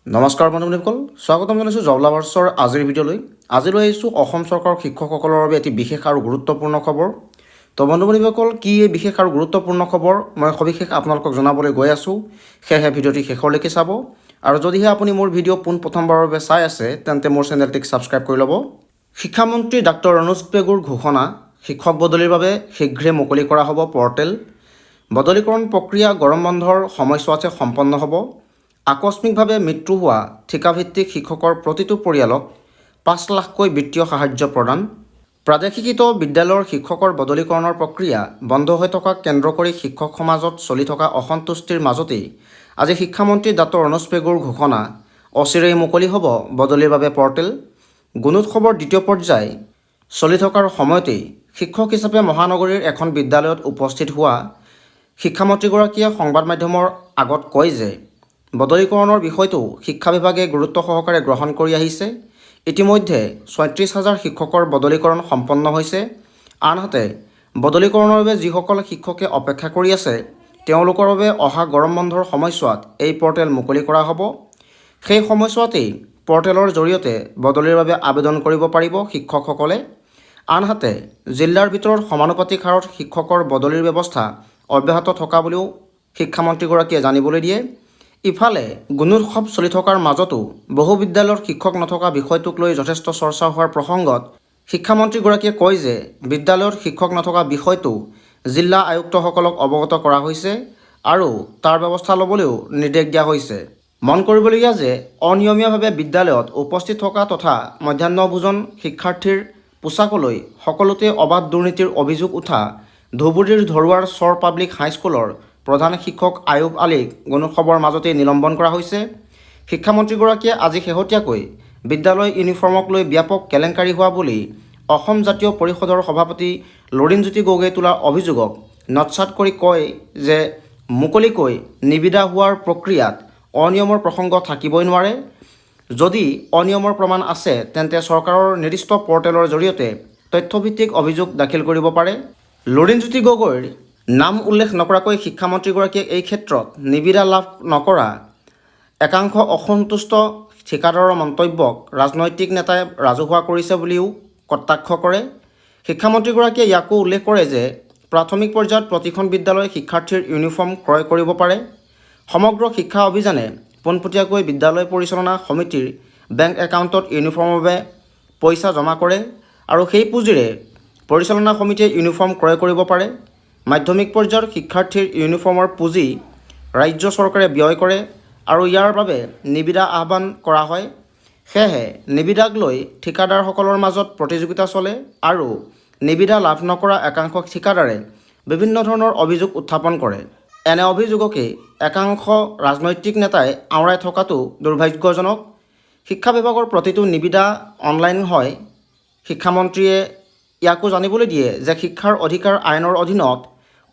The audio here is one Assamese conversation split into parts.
নমস্কাৰ বন্ধুসকল, স্বাগতম জনাইছোঁ জব লাভাৰ্ছৰ আজিৰ ভিডিঅ'লৈ। আজিলৈ আহিছোঁ অসম চৰকাৰৰ শিক্ষকসকলৰ বাবে এটি বিশেষ আৰু গুৰুত্বপূৰ্ণ খবৰ। তো বন্ধুসকল, কি এই বিশেষ আৰু গুৰুত্বপূৰ্ণ খবৰ মই সবিশেষ আপোনালোকক জনাবলৈ গৈ আছোঁ। সেয়েহে ভিডিঅ'টি শেষলৈকে চাব। আৰু যদিহে আপুনি মোৰ ভিডিঅ' পোনপ্ৰথমবাৰৰ বাবে চাই আছে তেন্তে মোৰ চেনেলটিক ছাবস্ক্ৰাইব কৰি ল'ব। শিক্ষামন্ত্ৰী ডাক্তৰ অনুজ পেগুৰ ঘোষণা, শিক্ষক বদলিৰ বাবে শীঘ্ৰে মুকলি কৰা হ'ব পৰ্টেল। বদলীকৰণ প্ৰক্ৰিয়া গৰম বন্ধৰ সময়ছোৱাতে সম্পন্ন হ'ব। আকস্মিকভাৱে মৃত্যু হোৱা ঠিকাভিত্তিক শিক্ষকৰ প্ৰতিটো পৰিয়ালক ৫ লাখকৈ বিত্তীয় সাহায্য প্ৰদান। প্ৰাদেশিকৃত বিদ্যালয়ৰ শিক্ষকৰ বদলীকৰণৰ প্ৰক্ৰিয়া বন্ধ হৈ থকা কেন্দ্ৰ কৰি শিক্ষক সমাজত চলি থকা অসন্তুষ্টিৰ মাজতেই আজি শিক্ষামন্ত্ৰী ডাক্তৰ অনুজ পেগুৰ ঘোষণা, অচিৰেই মুকলি হ'ব বদলিৰ বাবে পৰ্টেল। গুণোৎসৱৰ দ্বিতীয় পৰ্যায় চলি থকাৰ সময়তেই শিক্ষক হিচাপে মহানগৰীৰ এখন বিদ্যালয়ত উপস্থিত হোৱা শিক্ষামন্ত্ৰীগৰাকীয়ে সংবাদ মাধ্যমৰ আগত কয় যে বদলীকৰণৰ বিষয়টো শিক্ষা বিভাগে গুৰুত্ব সহকাৰে গ্ৰহণ কৰি আহিছে। ইতিমধ্যে ৩৬,০০০ শিক্ষকৰ বদলীকৰণ সম্পন্ন হৈছে। আনহাতে বদলীকৰণৰ বাবে যিসকল শিক্ষকে অপেক্ষা কৰি আছে তেওঁলোকৰ বাবে অহা গৰম বন্ধৰ সময়ছোৱাত এই পৰ্টেল মুকলি কৰা হ'ব। সেই সময়ছোৱাতেই পৰ্টেলৰ জৰিয়তে বদলিৰ বাবে আবেদন কৰিব পাৰিব শিক্ষকসকলে। আনহাতে জিলাৰ ভিতৰত সমানুপাতিক হাৰত শিক্ষকৰ বদলিৰ ব্যৱস্থা অব্যাহত থকা বুলিও শিক্ষামন্ত্ৰীগৰাকীয়ে জানিবলৈ দিয়ে। ইফালে গুণোৎসৱ চলি থকাৰ মাজতো বহু বিদ্যালয়ৰ শিক্ষক নথকা বিষয়টোক লৈ যথেষ্ট চৰ্চা হোৱাৰ প্ৰসংগত শিক্ষামন্ত্ৰীগৰাকীয়ে কয় যে বিদ্যালয়ত শিক্ষক নথকা বিষয়টো জিলা আয়ুক্তসকলক অৱগত কৰা হৈছে আৰু তাৰ ব্যৱস্থা ল'বলৈও নিৰ্দেশ দিয়া হৈছে। মন কৰিবলগীয়া যে অনিয়মীয়াভাৱে বিদ্যালয়ত উপস্থিত থকা তথা মধ্যাহ্ন ভোজন শিক্ষাৰ্থীৰ পোছাকলৈ সকলোতে অবাধ দুৰ্নীতিৰ অভিযোগ উঠা ধুবুৰীৰ ধৰুৱাৰ চৰ পাব্লিক হাইস্কুলৰ প্ৰধান শিক্ষক আয়ুব আলীক গুণোৎসৱৰ মাজতেই নিলম্বন কৰা হৈছে। শিক্ষামন্ত্ৰীগৰাকীয়ে আজি শেহতীয়াকৈ বিদ্যালয় ইউনিফৰ্মক লৈ ব্যাপক কেলেংকাৰী হোৱা বুলি অসম জাতীয় পৰিষদৰ সভাপতি লুৰিণজ্যোতি গগৈয়ে তোলা অভিযোগক নৎসাৎ কৰি কয় যে মুকলিকৈ নিবিদা হোৱাৰ প্ৰক্ৰিয়াত অনিয়মৰ প্ৰসংগ থাকিবই নোৱাৰে। যদি অনিয়মৰ প্ৰমাণ আছে তেন্তে চৰকাৰৰ নিৰ্দিষ্ট পৰ্টেলৰ জৰিয়তে তথ্যভিত্তিক অভিযোগ দাখিল কৰিব পাৰে। লুৰিণজ্যোতি গগৈৰ নাম উল্লেখ নকৰাকৈ শিক্ষামন্ত্ৰীগৰাকীয়ে এই ক্ষেত্ৰত নিবিদা লাভ নকৰা একাংশ অসন্তুষ্ট ঠিকাদাৰৰ মন্তব্যক ৰাজনৈতিক নেতাই ৰাজহুৱা কৰিছে বুলিও কটাক্ষ কৰে। শিক্ষামন্ত্ৰীগৰাকীয়ে ইয়াকো উল্লেখ কৰে যে প্ৰাথমিক পৰ্যায়ত প্ৰতিখন বিদ্যালয়ে শিক্ষাৰ্থীৰ ইউনিফৰ্ম ক্ৰয় কৰিব পাৰে। সমগ্ৰ শিক্ষা অভিযানে পোনপটীয়াকৈ বিদ্যালয় পৰিচালনা সমিতিৰ বেংক একাউণ্টত ইউনিফৰ্মৰ বাবে পইচা জমা কৰে আৰু সেই পুঁজিৰে পৰিচালনা সমিতিয়ে ইউনিফৰ্ম ক্ৰয় কৰিব পাৰে। মাধ্যমিক পৰ্যায়ৰ শিক্ষাৰ্থীৰ ইউনিফৰ্মৰ পুঁজি ৰাজ্য চৰকাৰে ব্যয় কৰে আৰু ইয়াৰ বাবে নিবিদা আহ্বান কৰা হয়। সেয়েহে নিবিদাক লৈ ঠিকাদাৰসকলৰ মাজত প্ৰতিযোগিতা চলে আৰু নিবিদা লাভ নকৰা একাংশ ঠিকাদাৰে বিভিন্ন ধৰণৰ অভিযোগ উত্থাপন কৰে। এনে অভিযোগকেই একাংশ ৰাজনৈতিক নেতাই আওৰাই থকাটো দুৰ্ভাগ্যজনক। শিক্ষা বিভাগৰ প্ৰতিটো নিবিদা অনলাইন হয়। শিক্ষামন্ত্ৰীয়ে ইয়াকো জানিবলৈ দিয়ে যে শিক্ষাৰ অধিকাৰ আইনৰ অধীনত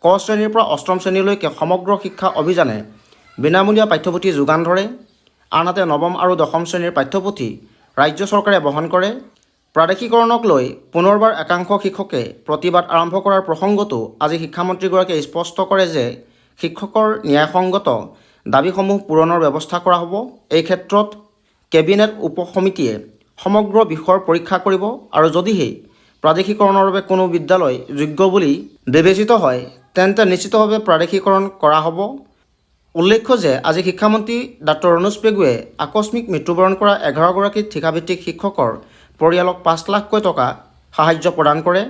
ক শ্ৰেণীৰ পৰা অষ্টম শ্ৰেণীলৈকে সমগ্ৰ শিক্ষা অভিযানে বিনামূলীয়া পাঠ্যপুথি যোগান ধৰে। আনহাতে নৱম আৰু দশম শ্ৰেণীৰ পাঠ্যপুথি ৰাজ্য চৰকাৰে বহন কৰে। প্ৰাদেশিকৰণক লৈ পুনৰবাৰ একাংশ শিক্ষকে প্ৰতিবাদ আৰম্ভ কৰাৰ প্ৰসংগতো আজি শিক্ষামন্ত্ৰীগৰাকীয়ে স্পষ্ট কৰে যে শিক্ষকৰ ন্যায়সংগত দাবীসমূহ পূৰণৰ ব্যৱস্থা কৰা হ'ব। এই ক্ষেত্ৰত কেবিনেট উপ সমিতিয়ে সমগ্ৰ বিষয়ৰ পৰীক্ষা কৰিব আৰু যদিহে প্ৰাদেশিকৰণৰ বাবে কোনো বিদ্যালয় যোগ্য বুলি বিবেচিত হয় তেন্তে নিশ্চিতভাৱে প্ৰাদেশিকৰণ কৰা হ'ব। উল্লেখ্য যে আজি শিক্ষামন্ত্ৰী ডাক্তৰ অনুজ পেগুৱে আকস্মিক মৃত্যুবৰণ কৰা 11গৰাকী ঠিকাভিত্তিক শিক্ষকৰ পৰিয়ালক ৫ লাখকৈ টকা সাহায্য প্ৰদান কৰে।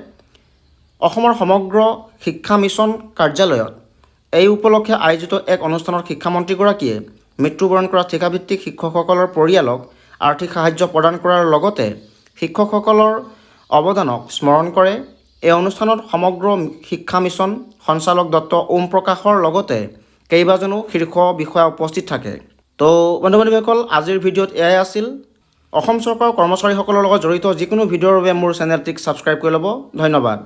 অসমৰ সমগ্ৰ শিক্ষা মিছন কাৰ্যালয়ত এই উপলক্ষে আয়োজিত এক অনুষ্ঠানত শিক্ষামন্ত্ৰীগৰাকীয়ে মৃত্যুবৰণ কৰা ঠিকাভিত্তিক শিক্ষকসকলৰ পৰিয়ালক আৰ্থিক সাহায্য প্ৰদান কৰাৰ লগতে শিক্ষকসকলৰ অৱদানক স্মৰণ কৰে। এই অনুষ্ঠানত সমগ্ৰ শিক্ষা মিছন সঞ্চালক ডক্টৰ ওম প্ৰকাশৰ লগতে কেইবাজনো শীৰ্ষ বিষয়া উপস্থিত থাকে। তো বন্ধুসকল, আজিৰ ভিডিঅ'ত এয়াই আছিল। অসম চৰকাৰৰ কৰ্মচাৰীসকলৰ লগত জড়িত যিকোনো ভিডিঅ'ৰ বাবে মোৰ চেনেলটিক ছাবস্ক্ৰাইব কৰি ল'ব। ধন্যবাদ।